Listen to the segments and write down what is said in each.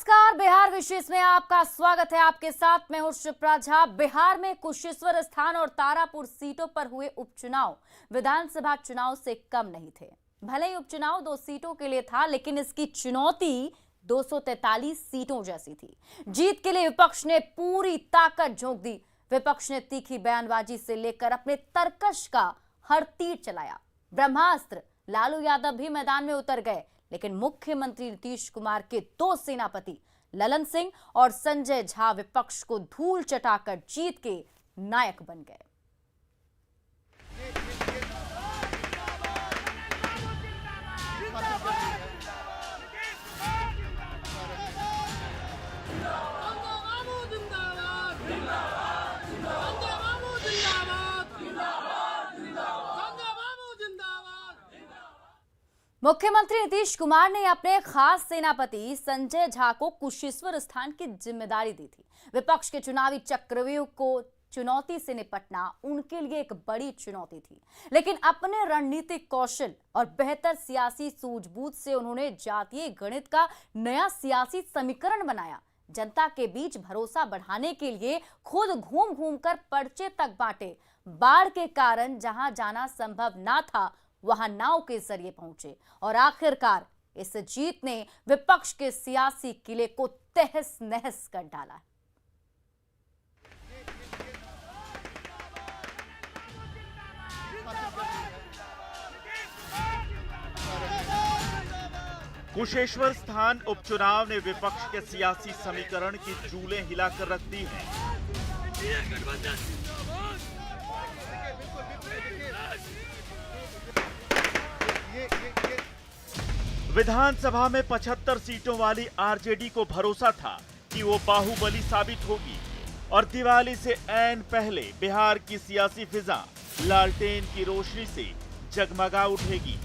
नमस्कार, बिहार विशेष में आपका स्वागत है। आपके साथ मैं हूं शिप्रा झा। बिहार में कुशेश्वर स्थान और तारापुर सीटों पर हुए उपचुनाव विधानसभा चुनाव से कम नहीं थे। भले ही उपचुनाव 2 सीटों के लिए था, लेकिन इसकी चुनौती 243 सीटों जैसी थी। जीत के लिए विपक्ष ने पूरी ताकत झोंक दी। विपक्ष ने तीखी बयानबाजी से लेकर अपने तरकश का हर तीर चलाया। ब्रह्मास्त्र लालू यादव भी मैदान में उतर गए, लेकिन मुख्यमंत्री नीतीश कुमार के 2 सेनापति ललन सिंह और संजय झा विपक्ष को धूल चटाकर जीत के नायक बन गए। मुख्यमंत्री नीतीश कुमार ने अपने खास सेनापति संजय झा को कुशेश्वर स्थान की जिम्मेदारी दी थी। विपक्ष के चुनावी चक्रव्यूह को चुनौती से निपटना उनके लिए एक बड़ी चुनौती थी, लेकिन अपने रणनीतिक कौशल और बेहतर सियासी सूझबूझ से उन्होंने जातीय गणित का नया सियासी समीकरण बनाया। जनता के बीच भरोसा बढ़ाने के लिए खुद घूम घूम कर पर्चे तक बांटे। बाढ़ के कारण जहां जाना संभव ना था, वहां नाव के जरिए पहुंचे और आखिरकार इस जीत ने विपक्ष के सियासी किले को तहस नहस कर डाला। कुशेश्वर स्थान उपचुनाव ने विपक्ष के सियासी समीकरण की जूलें हिलाकर रख दी हैं। विधानसभा में 75 सीटों वाली आरजेडी को भरोसा था कि वो बाहुबली साबित होगी और दिवाली से ऐन पहले बिहार की सियासी फिजा लालटेन की रोशनी से जगमगा उठेगी।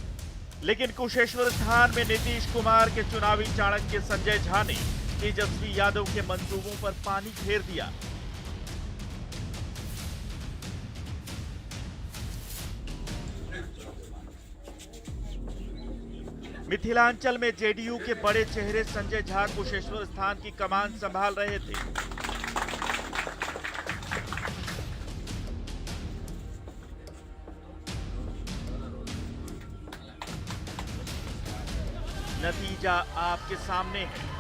लेकिन कुशेश्वर स्थान में नीतीश कुमार के चुनावी चाणक्य संजय झा ने तेजस्वी यादव के मंसूबों पर पानी फेर दिया। मिथिलांचल में जेडीयू के बड़े चेहरे संजय झा कुशेश्वर स्थान की कमान संभाल रहे थे। नतीजा आपके सामने है।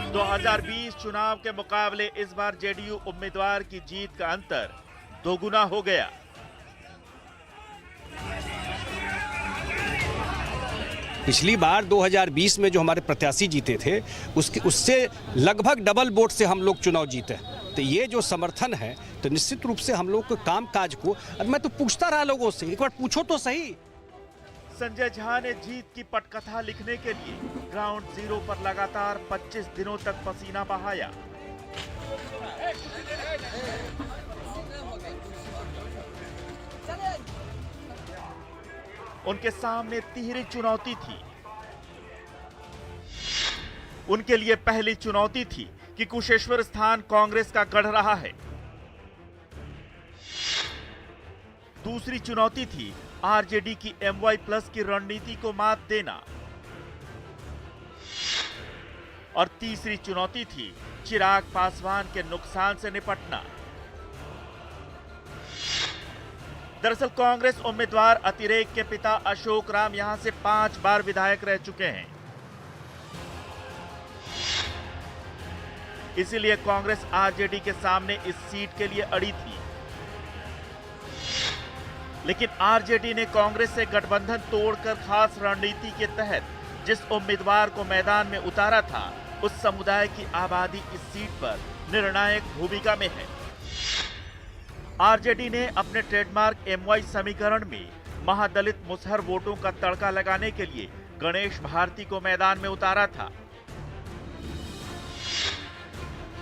दो 2020 चुनाव के मुकाबले इस बार जेडीयू उम्मीदवार की जीत का अंतर दोगुना हो गया। पिछली बार 2020 में जो हमारे प्रत्याशी जीते थे उससे लगभग डबल वोट से हम लोग चुनाव जीते। तो ये जो समर्थन है, तो निश्चित रूप से हम लोग के काम काज को, मैं तो पूछता रहा लोगों से, एक बार पूछो तो सही। संजय झा ने जीत की पटकथा लिखने के लिए ग्राउंड जीरो पर लगातार 25 दिनों तक पसीना बहाया। उनके सामने तिहरी चुनौती थी। उनके लिए पहली चुनौती थी कि कुशेश्वर स्थान कांग्रेस का गढ़ रहा है। दूसरी चुनौती थी आरजेडी की MY+ की रणनीति को मात देना और तीसरी चुनौती थी चिराग पासवान के नुकसान से निपटना। दरअसल कांग्रेस उम्मीदवार अतिरेक के पिता अशोक राम यहां से 5 बार विधायक रह चुके हैं। इसीलिए कांग्रेस आरजेडी के सामने इस सीट के लिए अड़ी थी। लेकिन आरजेडी ने कांग्रेस से गठबंधन तोड़कर खास रणनीति के तहत जिस उम्मीदवार को मैदान में उतारा था, उस समुदाय की आबादी इस सीट पर निर्णायक भूमिका में है। आरजेडी ने अपने ट्रेडमार्क MY समीकरण में महादलित मुसहर वोटों का तड़का लगाने के लिए गणेश भारती को मैदान में उतारा था।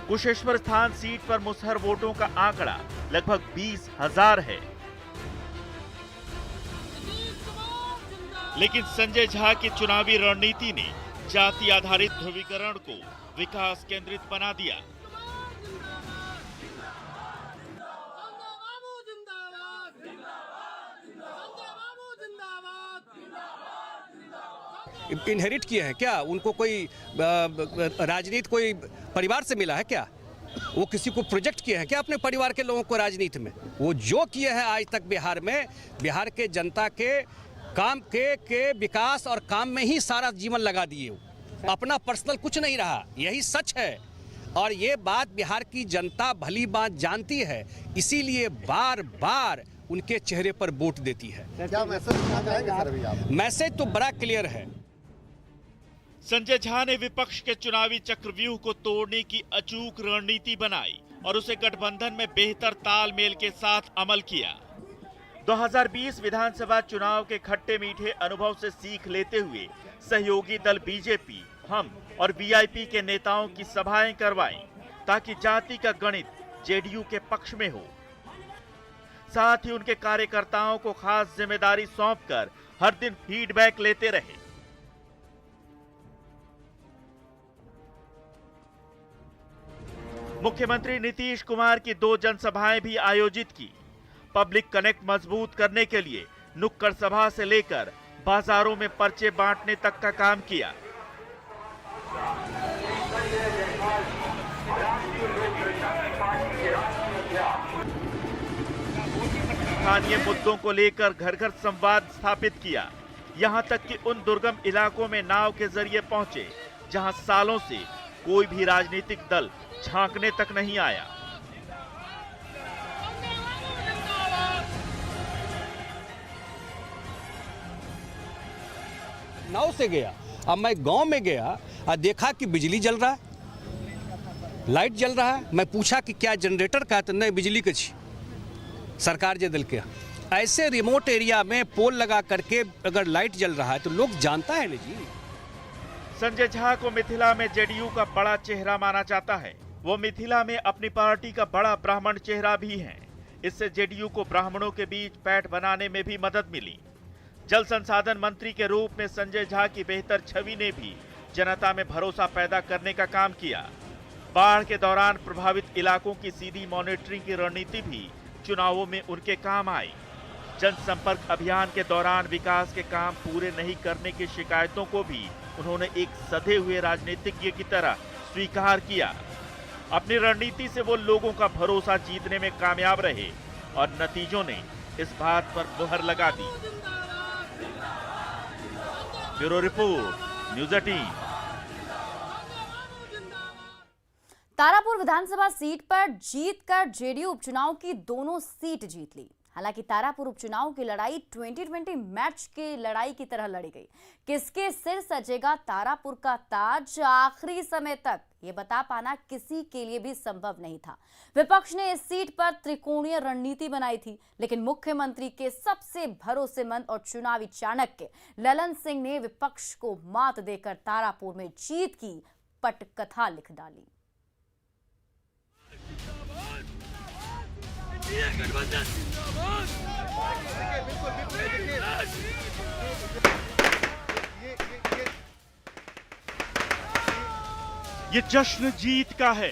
कुशेश्वर स्थान सीट पर मुसहर वोटों का आंकड़ा लगभग 20,000 है। लेकिन संजय झा की चुनावी रणनीति ने जाति आधारित ध्रुवीकरण को विकास केंद्रित बना दिया। इनहेरिट किए हैं क्या? उनको कोई राजनीति कोई परिवार से मिला है क्या? वो किसी को प्रोजेक्ट किए हैं क्या अपने परिवार के लोगों को राजनीति में? वो जो किए हैं आज तक बिहार में, बिहार के जनता के काम के विकास और काम में ही सारा जीवन लगा दिए। वो अपना पर्सनल कुछ नहीं रहा, यही सच है। और ये बात बिहार की जनता भली बात जानती है, इसीलिए बार बार उनके चेहरे पर वोट देती है। क्या मैसेज देना चाहेंगे सर अभी आप? मैसेज तो बड़ा क्लियर है। संजय झा ने विपक्ष के चुनावी चक्रव्यूह को तोड़ने की अचूक रणनीति बनाई और उसे गठबंधन में बेहतर तालमेल के साथ अमल किया। 2020 विधानसभा चुनाव के खट्टे मीठे अनुभव से सीख लेते हुए सहयोगी दल बीजेपी, हम और वीआईपी के नेताओं की सभाएं करवाई ताकि जाति का गणित जेडीयू के पक्ष में हो। साथ ही उनके कार्यकर्ताओं को खास जिम्मेदारी सौंपकर हर दिन फीडबैक लेते रहे। मुख्यमंत्री नीतीश कुमार की 2 जनसभाएं भी आयोजित की। पब्लिक कनेक्ट मजबूत करने के लिए नुक्कड़ सभा से लेकर बाजारों में पर्चे बांटने तक का काम किया। स्थानीय मुद्दों को लेकर घर घर संवाद स्थापित किया। यहां तक कि उन दुर्गम इलाकों में नाव के जरिए पहुंचे जहां सालों से कोई भी राजनीतिक दल झांकने तक नहीं आया। नाव से गया, अब मैं गांव में गया और देखा कि बिजली जल रहा है, लाइट जल रहा है। मैं पूछा कि क्या जनरेटर का? तो नहीं, बिजली के छी सरकार जे दल के। ऐसे रिमोट एरिया में पोल लगा करके अगर लाइट जल रहा है तो लोग जानता है ना जी। संजय झा को मिथिला में जेडीयू का बड़ा चेहरा माना जाता है। वो मिथिला में अपनी पार्टी का बड़ा ब्राह्मण चेहरा भी है। इससे जेडीयू को ब्राह्मणों के बीच पैठ बनाने में भी मदद मिली। जल संसाधन मंत्री के रूप में संजय झा की बेहतर छवि ने भी जनता में भरोसा पैदा करने का काम किया। बाढ़ के दौरान प्रभावित इलाकों की सीधी मॉनिटरिंग की रणनीति भी चुनावों में उनके काम आई। जनसंपर्क अभियान के दौरान विकास के काम पूरे नहीं करने की शिकायतों को भी उन्होंने एक सधे हुए राजनीतिज्ञ की तरह स्वीकार किया। अपनी रणनीति से वो लोगों का भरोसा जीतने में कामयाब रहे और नतीजों ने इस बात पर मुहर लगा दी। Bureau report, news 18। तारापुर विधानसभा सीट पर जीतकर जेडीयू उपचुनाव की दोनों सीट जीत ली। हालांकि तारापुर उपचुनाव की लड़ाई 2020 मैच की लड़ाई की तरह लड़ी गई। किसके सिर सजेगा तारापुर का ताज, आखिरी समय तक ये बता पाना किसी के लिए भी संभव नहीं था। विपक्ष ने इस सीट पर त्रिकोणीय रणनीति बनाई थी, लेकिन मुख्यमंत्री के सबसे भरोसेमंद और चुनावी चाणक्य ललन सिंह ने विपक्ष को मात देकर तारापुर में जीत की पटकथा लिख डाली। ये जश्न जीत का है।